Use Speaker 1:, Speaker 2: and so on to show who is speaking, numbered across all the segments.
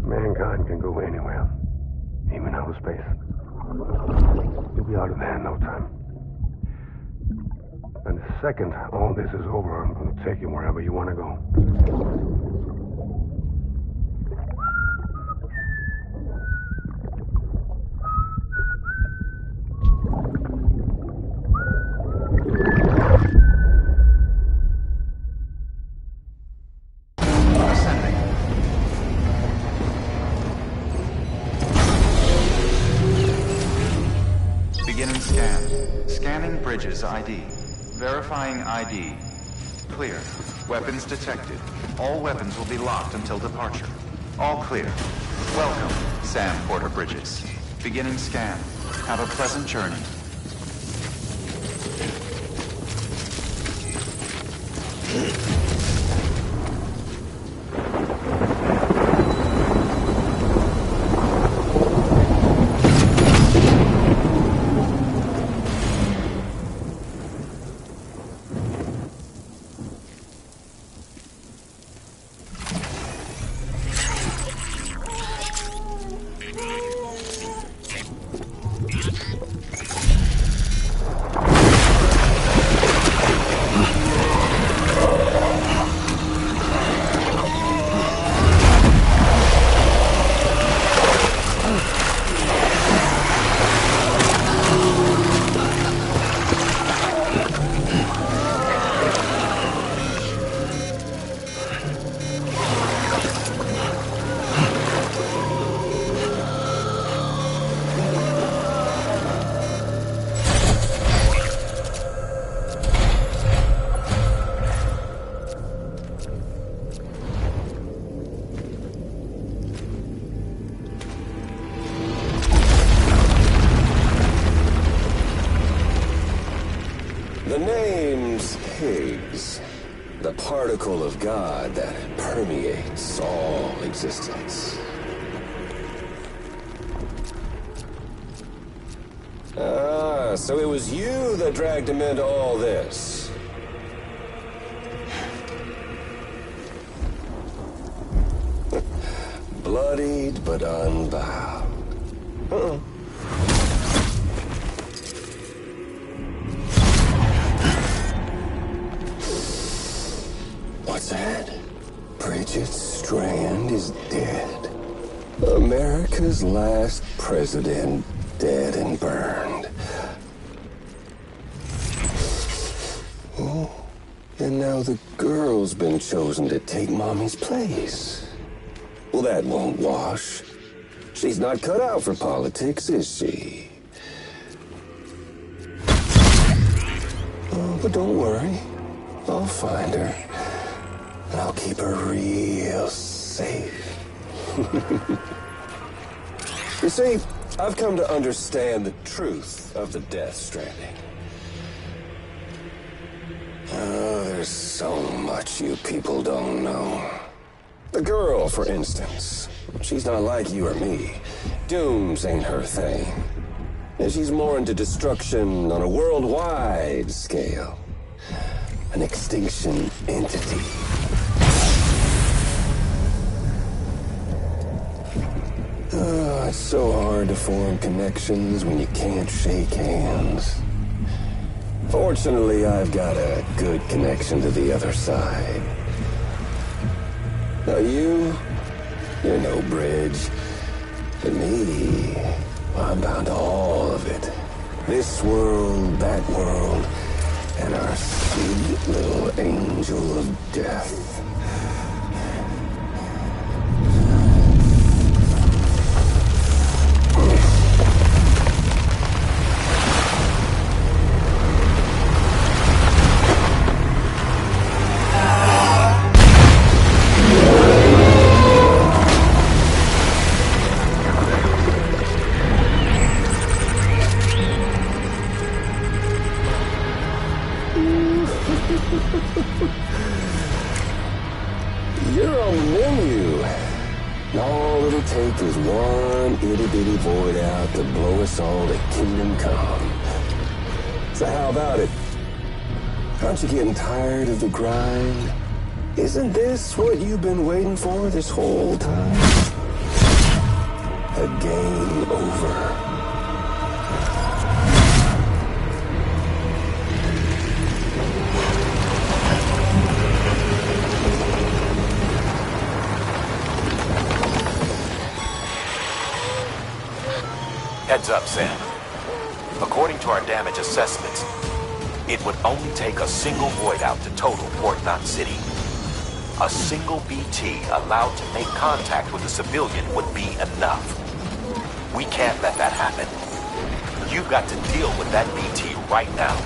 Speaker 1: Mankind can go anywhere, even outer space. You'll be out of there in no time. And the second all this is over, I'm going to take you wherever you want to go.
Speaker 2: Bridges ID. Verifying ID. Clear. Weapons detected. All weapons will be locked until departure. All clear. Welcome, Sam Porter Bridges. Beginning scan. Have a pleasant journey.
Speaker 3: The name's Higgs, the particle of God that permeates all existence. Ah, so it was you that dragged him into all this. Bloodied but unbound. Uh-uh. What's that? Bridget Strand is dead. America's last president dead and burned. Oh, and now the girl's been chosen to take Mommy's place. Well, that won't wash. She's not cut out for politics, is she? Oh, but don't worry. I'll find her. And I'll keep her real safe. You see, I've come to understand the truth of the Death Stranding. Oh, there's so much you people don't know. The girl, for instance. She's not like you or me. Dooms ain't her thing. And she's more into destruction on a worldwide scale. An extinction entity. Oh, it's so hard to form connections when you can't shake hands. Fortunately, I've got a good connection to the other side. Now you're no bridge. But me, I'm bound to all of it. This world, that world, and our sweet little angel of death. You're on the menu. All it'll take is one itty-bitty void out to blow us all to kingdom come. So how about it? Aren't you getting tired of the grind? Isn't this what you've been waiting for this whole time? A game over.
Speaker 4: Heads up, Sam. According to our damage assessments, it would only take a single void out to total Port Knot City. A single BT allowed to make contact with a civilian would be enough. We can't let that happen. You've got to deal with that BT right now.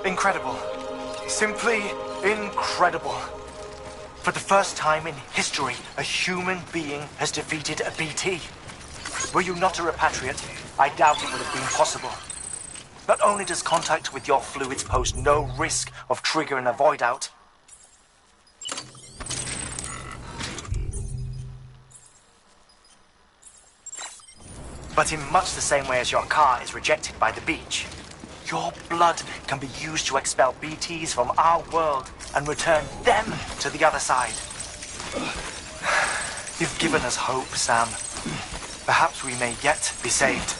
Speaker 5: Incredible. Simply incredible. For the first time in history, a human being has defeated a BT. Were you not a repatriate, I doubt it would have been possible. Not only does contact with your fluids pose no risk of triggering a void out, but in much the same way as your car is rejected by the beach, your blood can be used to expel BTs from our world and return them to the other side. You've given us hope, Sam. Perhaps we may yet be saved.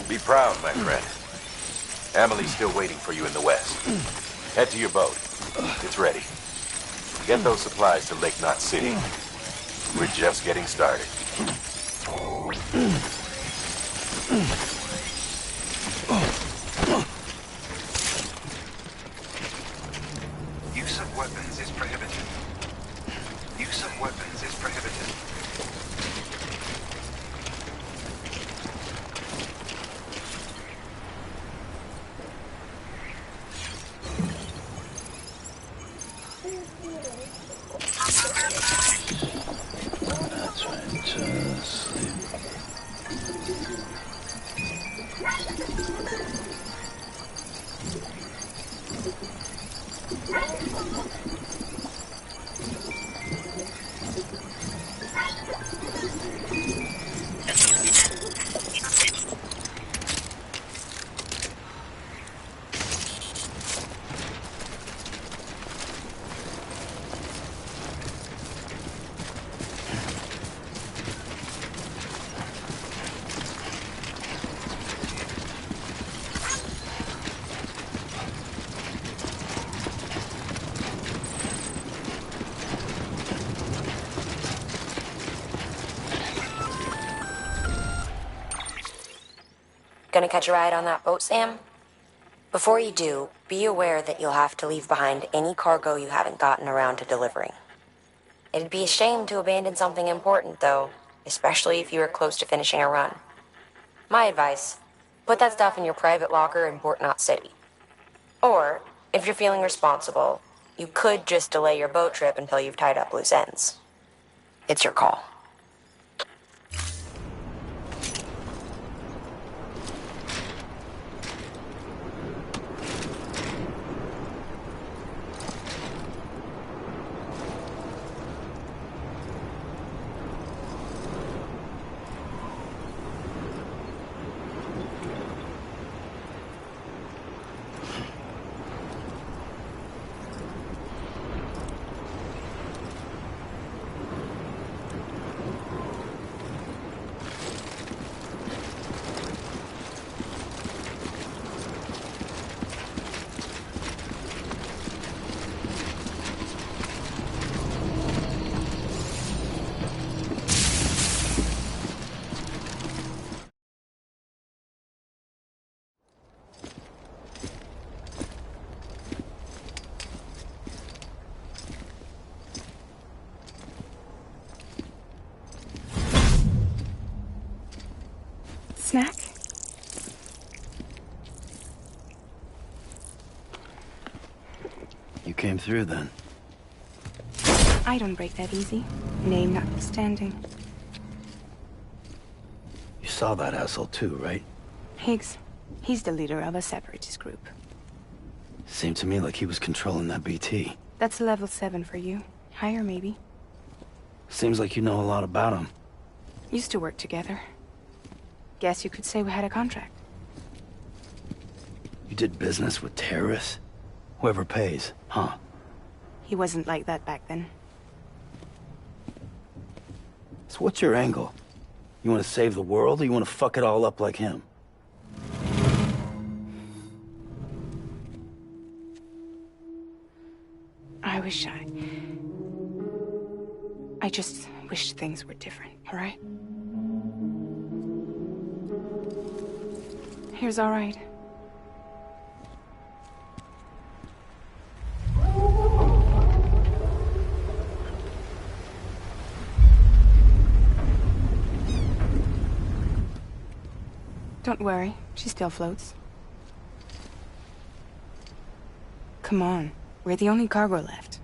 Speaker 4: Be proud, my friend. Emily's still waiting for you in the west. Head to your boat. It's ready. Get those supplies to Lake Knot City. We're just getting started.
Speaker 2: Use of weapons is prohibited. Use of weapons is prohibited.
Speaker 6: That's right, just sleep.
Speaker 7: Gonna catch a ride on that boat, Sam? Before you do, be aware that you'll have to leave behind any cargo you haven't gotten around to delivering. It'd be a shame to abandon something important, though, especially if you were close to finishing a run. My advice, put that stuff in your private locker in Port Knot City. Or, if you're feeling responsible, you could just delay your boat trip until you've tied up loose ends. It's your call.
Speaker 8: Snack?
Speaker 6: You came through then.
Speaker 8: I don't break that easy. Name notwithstanding.
Speaker 6: You saw that asshole too, right?
Speaker 8: Higgs. He's the leader of a separatist group.
Speaker 6: Seemed to me like he was controlling that BT.
Speaker 8: That's level 7 for you. Higher, maybe.
Speaker 6: Seems like you know a lot about him.
Speaker 8: Used to work together. Guess you could say we had a contract.
Speaker 6: You did business with terrorists? Whoever pays, huh?
Speaker 8: He wasn't like that back then.
Speaker 6: So what's your angle? You want to save the world, or you want to fuck it all up like him?
Speaker 8: I just wish things were different, all right? Here's all right. Don't worry, she still floats. Come on. We're the only cargo left.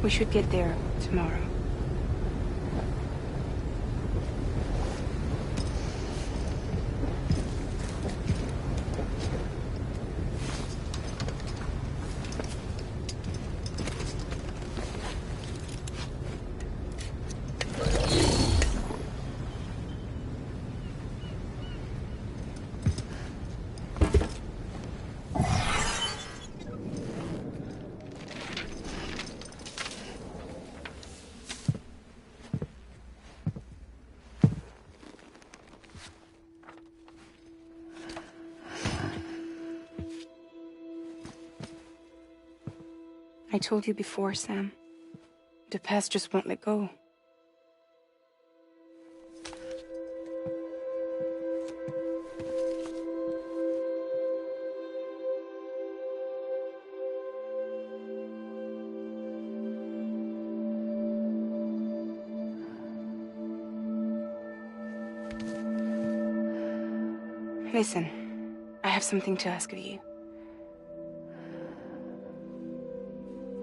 Speaker 8: We should get there tomorrow. I told you before, Sam. The past just won't let go. Listen, I have something to ask of you.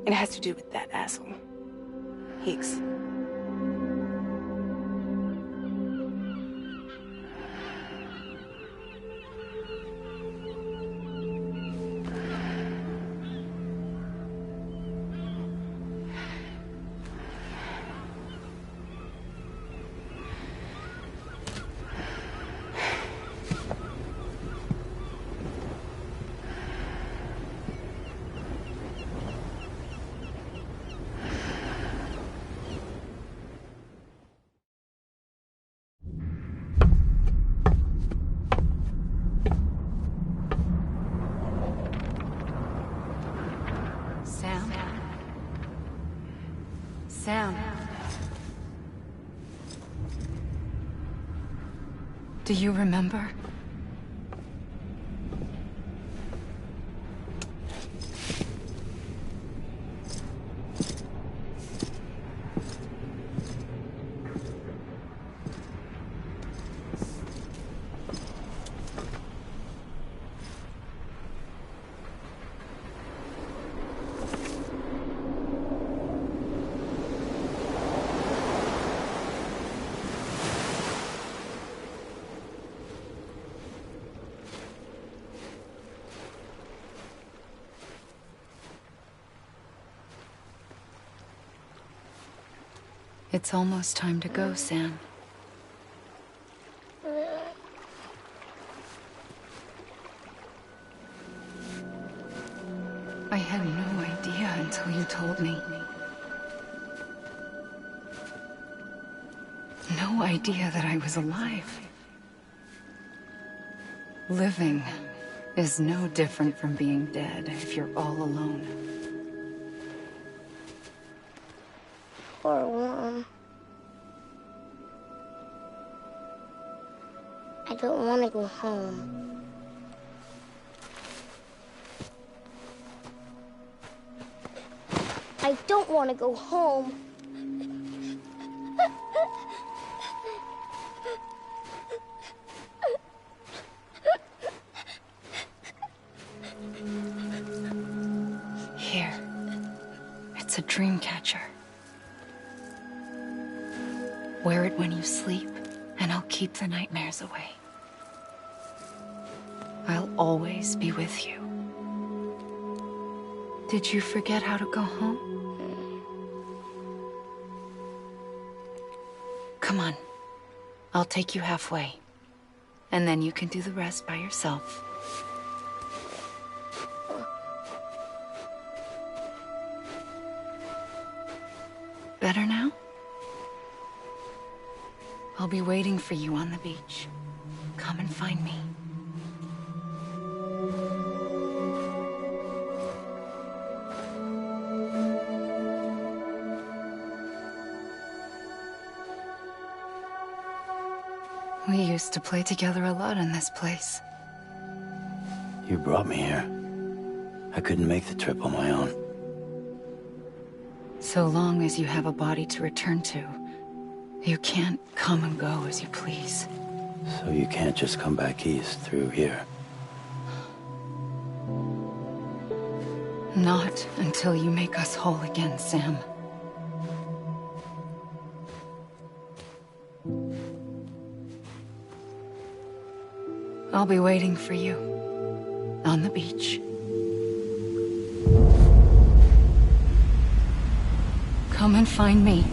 Speaker 8: It has to do with that asshole, Higgs.
Speaker 9: Sam. Do you remember? It's almost time to go, Sam. I had no idea until you told me. No idea that I was alive. Living is no different from being dead if you're all alone.
Speaker 10: Poor Mom. I don't want to go home. I don't want to go home.
Speaker 9: It's a dream catcher. Wear it when you sleep, and I'll keep the nightmares away. I'll always be with you. Did you forget how to go home? Come on. I'll take you halfway. And then you can do the rest by yourself. Better now? I'll be waiting for you on the beach. Come and find me. We used to play together a lot in this place.
Speaker 6: You brought me here. I couldn't make the trip on my own.
Speaker 9: So long as you have a body to return to, you can't come and go as you please.
Speaker 6: So you can't just come back east through here?
Speaker 9: Not until you make us whole again, Sam. I'll be waiting for you on the beach. Come and find me.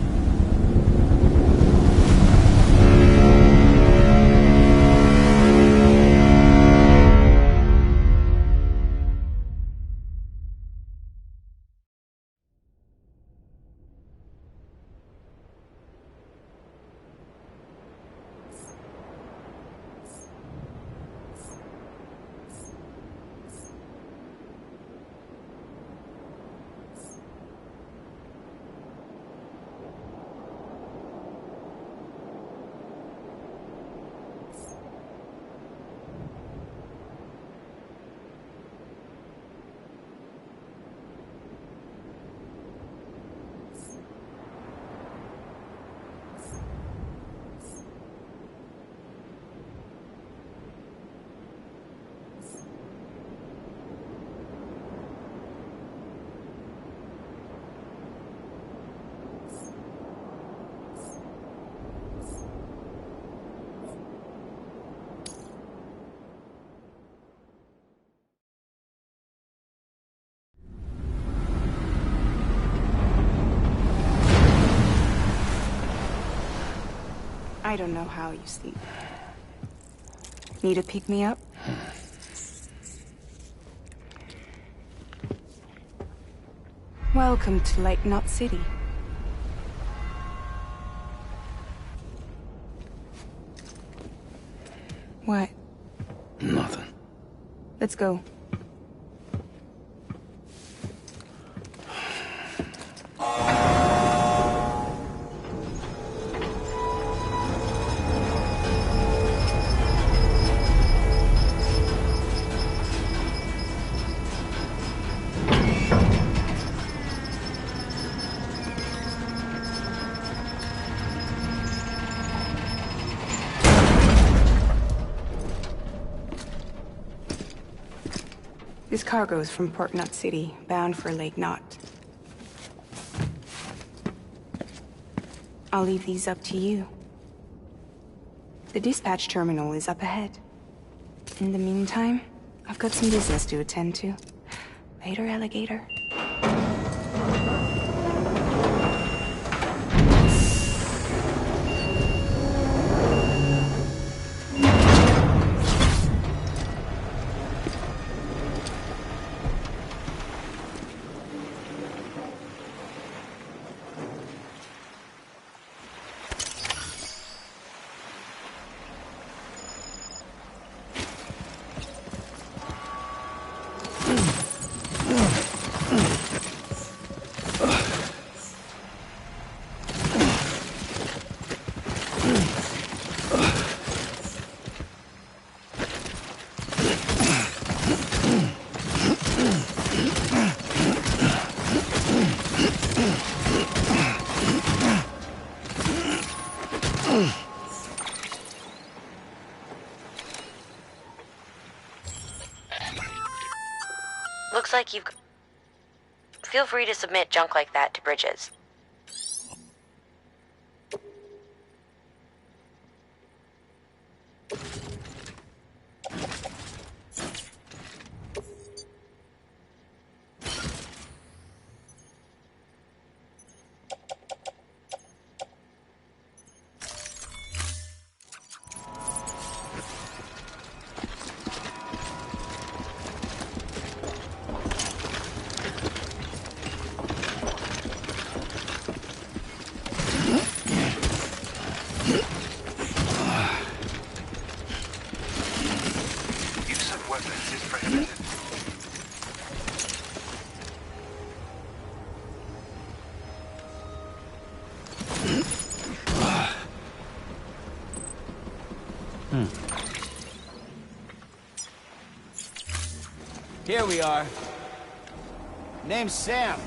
Speaker 8: I don't know how you sleep. Need a pick-me-up? Welcome to Lake Knot City. What?
Speaker 6: Nothing.
Speaker 8: Let's go. This cargo is from Port Knot City, bound for Lake Knot. I'll leave these up to you. The dispatch terminal is up ahead. In the meantime, I've got some business to attend to. Later, alligator.
Speaker 7: Looks like you've feel free to submit junk like that to Bridges.
Speaker 11: Here we are. Name's Sam.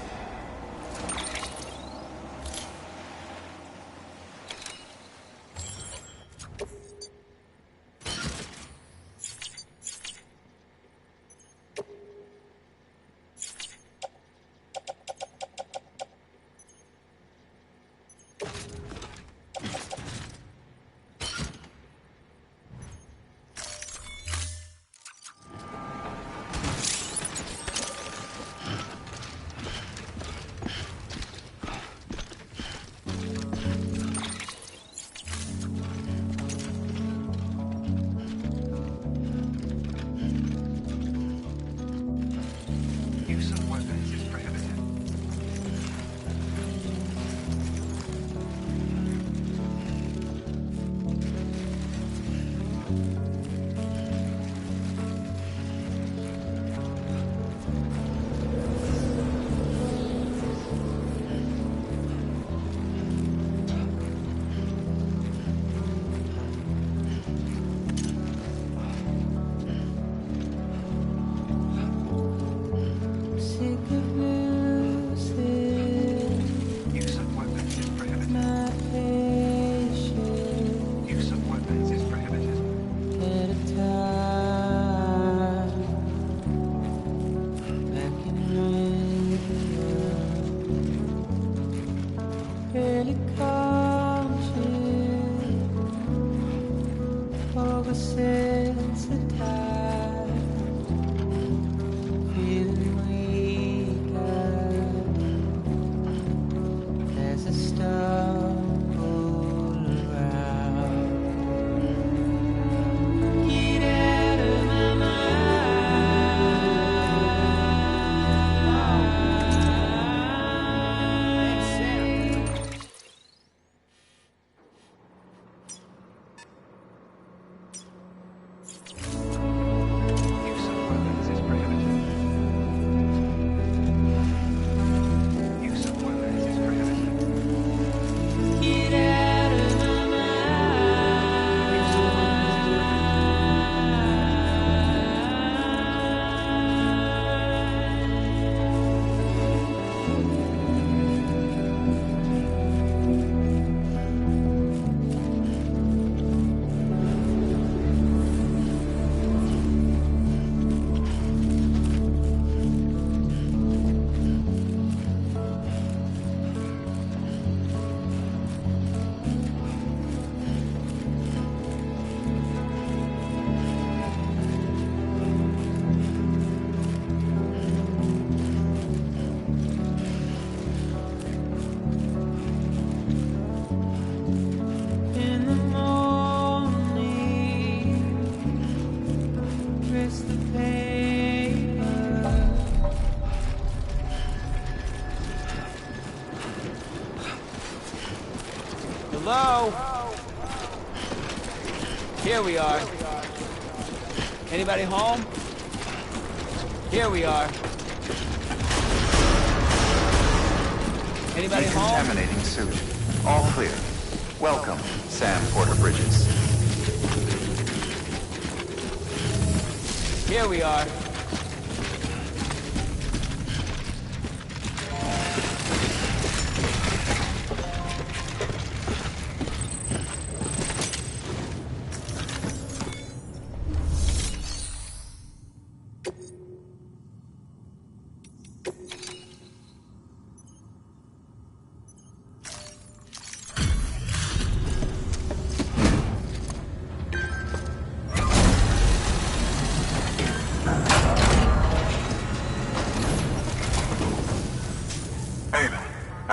Speaker 11: Hello? Here we are. Anybody home? Here we are. Anybody home?
Speaker 2: Decontaminating suit. All clear. Welcome, Sam Porter Bridges.
Speaker 11: Here we are.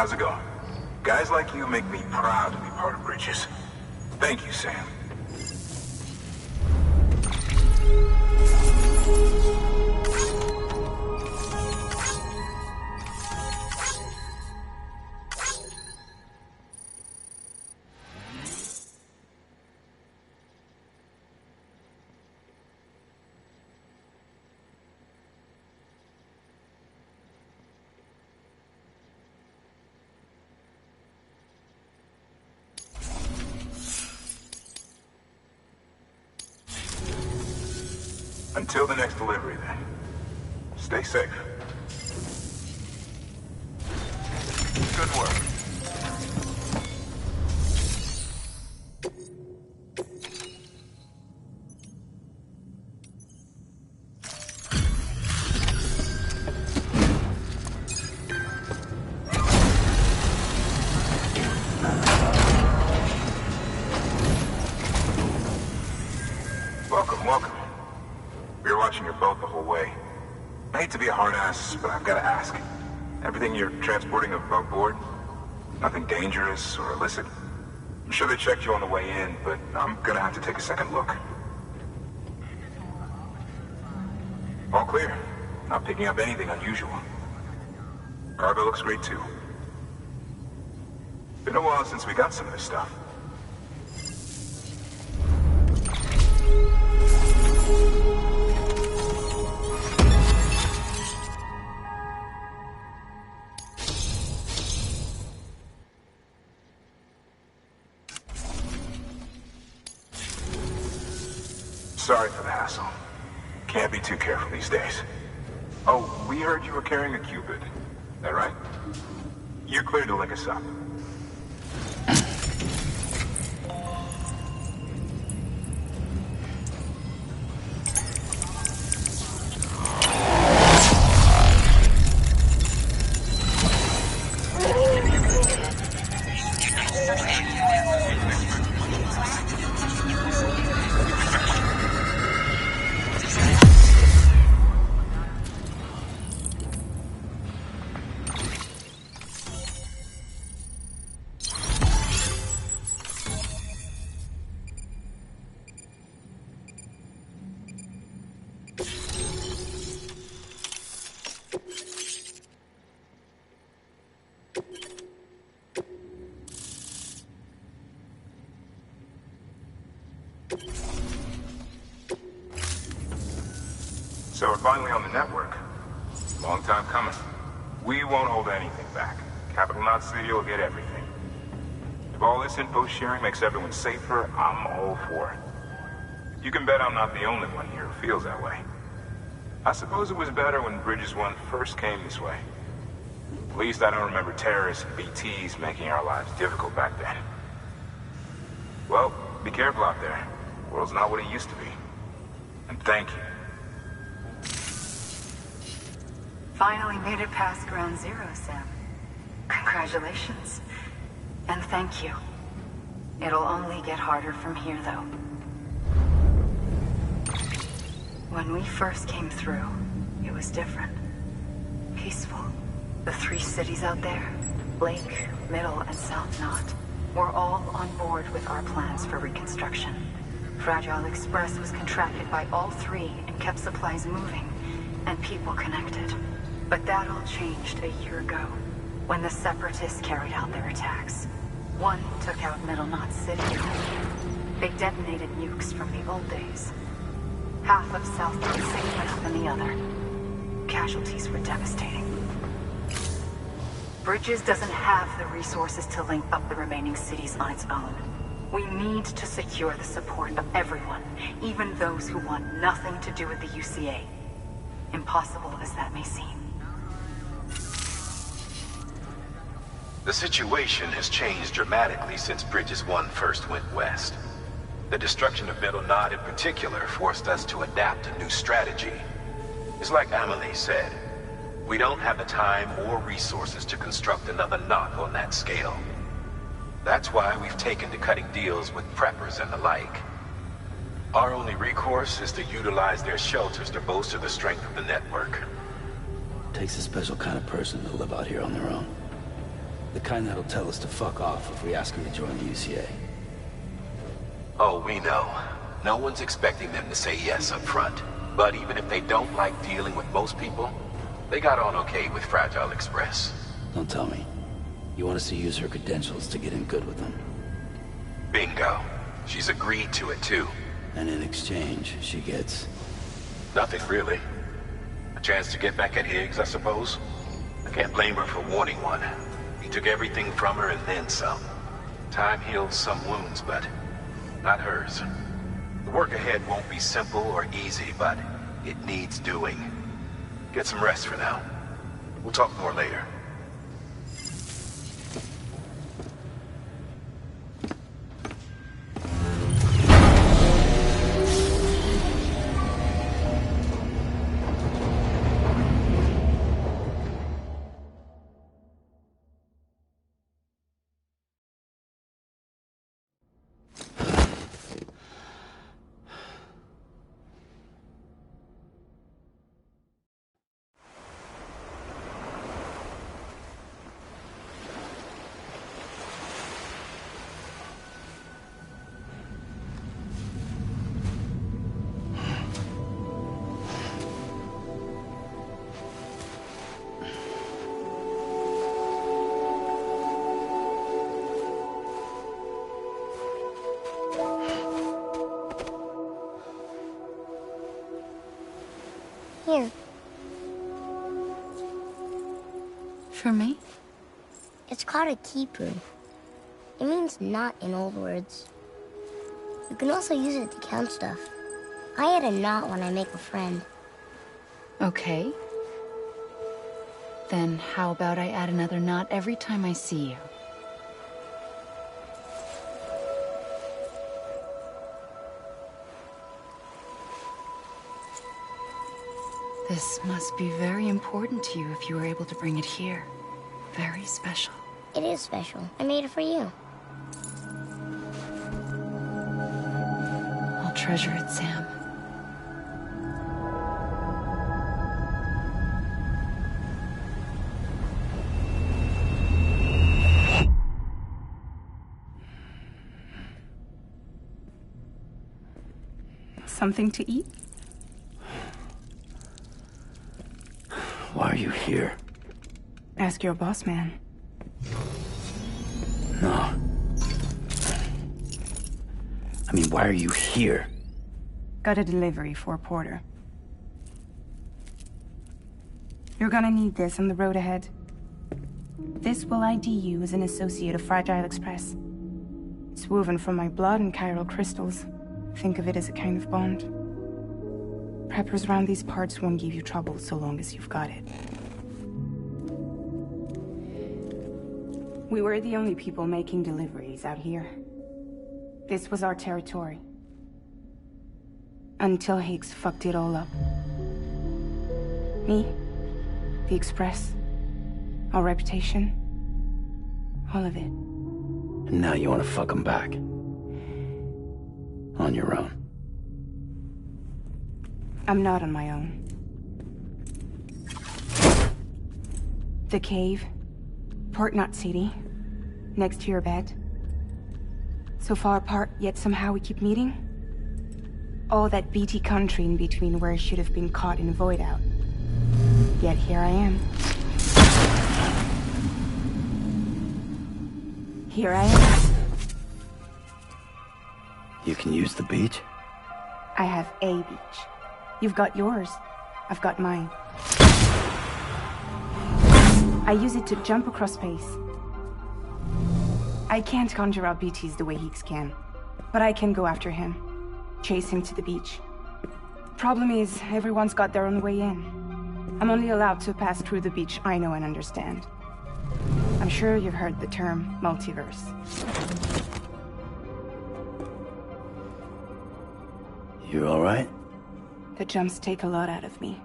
Speaker 12: How's it going? Guys like you make me proud to be part of Bridges. Thank you, Sam. Until the next delivery, then. Stay safe.
Speaker 2: Good work.
Speaker 12: Welcome, welcome. We were watching your boat the whole way. I hate to be a hard ass, but I've got to ask. Everything you're transporting above board? Nothing dangerous or illicit? I'm sure they checked you on the way in, but I'm gonna have to take a second look. All clear. Not picking up anything unusual. Cargo looks great too. Been a while since we got some of this stuff. Sorry for the hassle. Can't be too careful these days. Oh, we heard you were carrying a Cupid. That right? You're clear to link us up. So we're finally on the network. Long time coming. We won't hold anything back. Capital Knot City will get everything. If all this info sharing makes everyone safer, I'm all for it. You can bet I'm not the only one here who feels that way. I suppose it was better when Bridges 1 first came this way. At least I don't remember terrorists and BTs making our lives difficult back then. Well, be careful out there. The world's not what it used to be. And thank you.
Speaker 9: Finally made it past Ground Zero, Sam. Congratulations. And thank you. It'll only get harder from here, though. When we first came through, it was different. Peaceful. The 3 cities out there, Lake, Middle, and South Knot, were all on board with our plans for reconstruction. Fragile Express was contracted by all 3 and kept supplies moving, and people connected. But that all changed a year ago, when the Separatists carried out their attacks. One took out Middle Knot City. They detonated nukes from the old days. Half of South Knot City went up in the other. Casualties were devastating. Bridges doesn't have the resources to link up the remaining cities on its own. We need to secure the support of everyone, even those who want nothing to do with the UCA. Impossible as that may seem.
Speaker 4: The situation has changed dramatically since Bridges 1 first went west. The destruction of Middle Knot in particular forced us to adapt a new strategy. It's like Amelie said, we don't have the time or resources to construct another knot on that scale. That's why we've taken to cutting deals with preppers and the like. Our only recourse is to utilize their shelters to bolster the strength of the network.
Speaker 6: Takes a special kind of person to live out here on their own. The kind that'll tell us to fuck off if we ask him to join the UCA.
Speaker 4: Oh, we know. No one's expecting them to say yes up front. But even if they don't like dealing with most people, they got on okay with Fragile Express.
Speaker 6: Don't tell me. You want us to use her credentials to get in good with them?
Speaker 4: Bingo. She's agreed to it, too.
Speaker 6: And in exchange, she gets...
Speaker 4: Nothing, really. A chance to get back at Higgs, I suppose. I can't blame her for wanting one. He took everything from her and then some. Time heals some wounds, but not hers. The work ahead won't be simple or easy, but it needs doing. Get some rest for now. We'll talk more later.
Speaker 10: Here.
Speaker 9: For me?
Speaker 10: It's called a keeper. It means knot in old words. You can also use it to count stuff. I add a knot when I make a friend.
Speaker 9: Okay. Then how about I add another knot every time I see you? This must be very important to you if you were able to bring it here. Very special.
Speaker 10: It is special. I made it for you.
Speaker 9: I'll treasure it, Sam.
Speaker 8: Something to eat?
Speaker 6: Why are you here?
Speaker 8: Ask your boss man.
Speaker 6: No. I mean, why are you here?
Speaker 8: Got a delivery for a porter. You're gonna need this on the road ahead. This will ID you as an associate of Fragile Express. It's woven from my blood and chiral crystals. Think of it as a kind of bond. Preppers around these parts won't give you trouble so long as you've got it. We were the only people making deliveries out here. This was our territory. Until Higgs fucked it all up. Me, the Express, our reputation, all of it.
Speaker 6: And now you want to fuck them back. On your own.
Speaker 8: I'm not on my own. The cave, Port Knot City, next to your bed. So far apart, yet somehow we keep meeting. All that BT country in between where I should have been caught in a void out. Yet here I am. Here I am.
Speaker 6: You can use the beach?
Speaker 8: I have a beach. You've got yours. I've got mine. I use it to jump across space. I can't conjure out BTs the way Higgs can, but I can go after him, chase him to the beach. Problem is, everyone's got their own way in. I'm only allowed to pass through the beach I know and understand. I'm sure you've heard the term multiverse.
Speaker 6: You all right?
Speaker 8: The jumps take a lot out of me.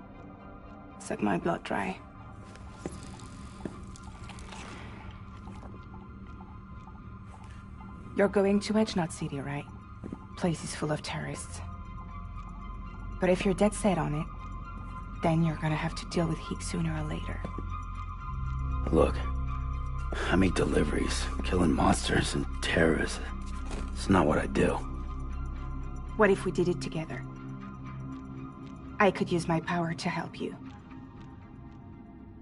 Speaker 8: Suck my blood dry. You're going to Knot City, right? Place is full of terrorists. But if you're dead set on it, then you're gonna have to deal with Higgs sooner or later.
Speaker 6: Look, I make deliveries. Killing monsters and terrorists. It's not what I do.
Speaker 8: What if we did it together? I could use my power to help you.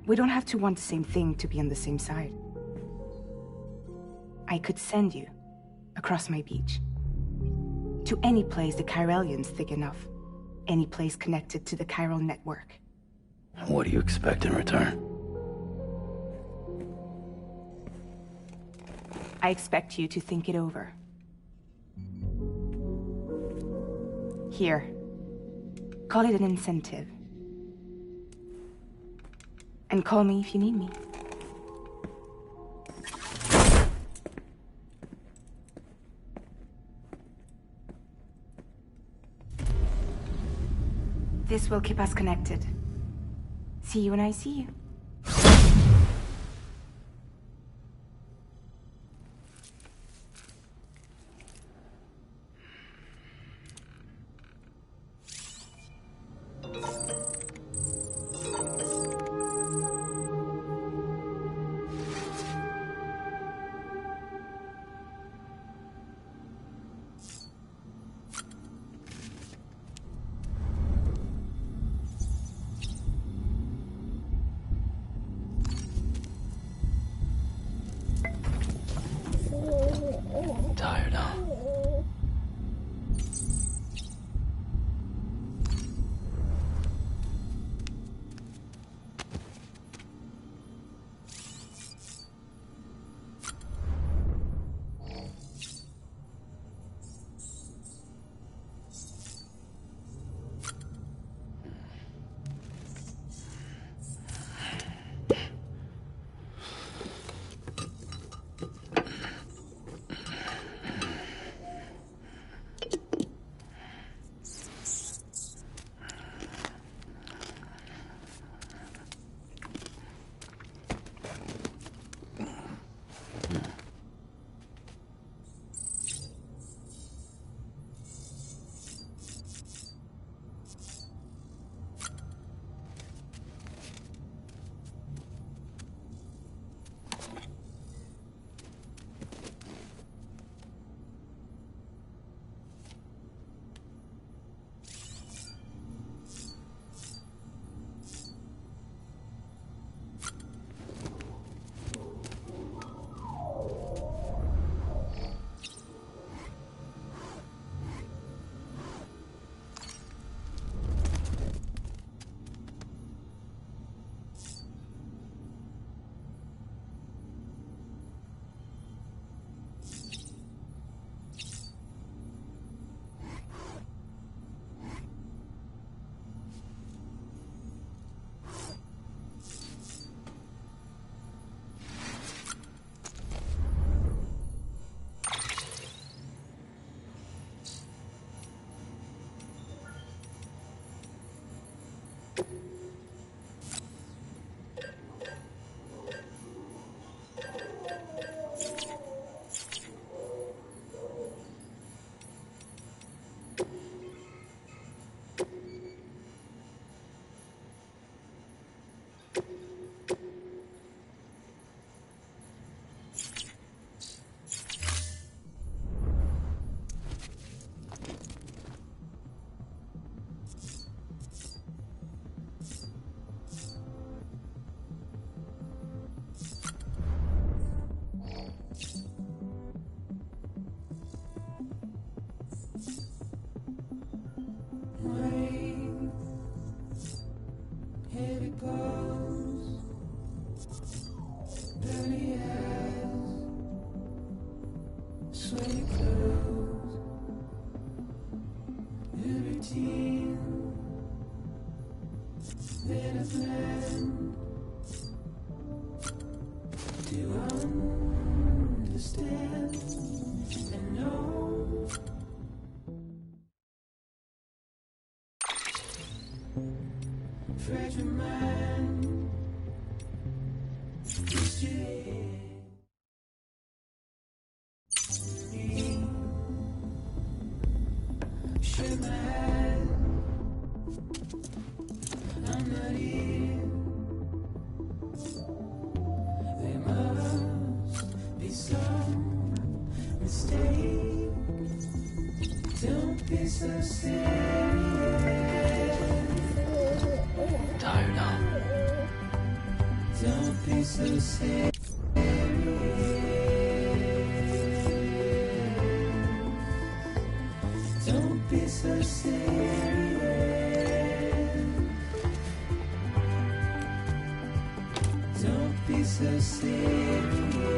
Speaker 8: We don't have to want the same thing to be on the same side. I could send you across my beach. To any place the Chiralian's thick enough. Any place connected to the chiral network.
Speaker 6: What do you expect in return?
Speaker 8: I expect you to think it over. Here. Call it an incentive. And call me if you need me. This will keep us connected. See you when I see you.
Speaker 6: Tired, huh?
Speaker 13: I'm not here. They must
Speaker 6: Tired, huh?
Speaker 13: Don't be so serious. Don't be so serious. Don't be so serious.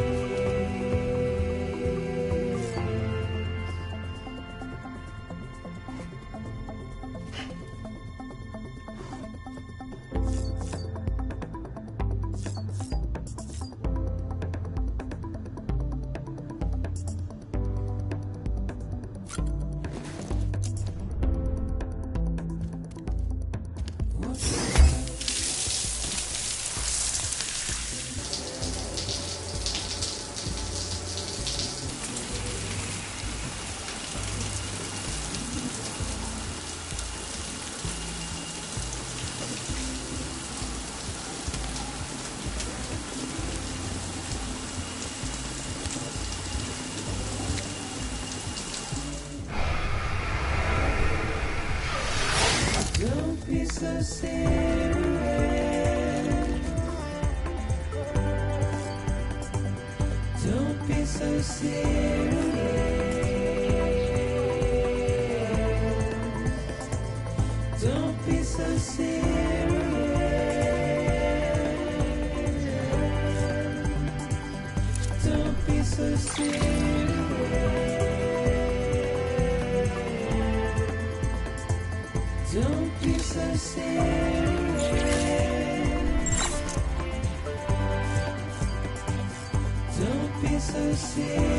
Speaker 13: Don't be so serious. Don't be so serious. Don't be so serious. Don't be so serious. Don't be so serious. Don't be so serious.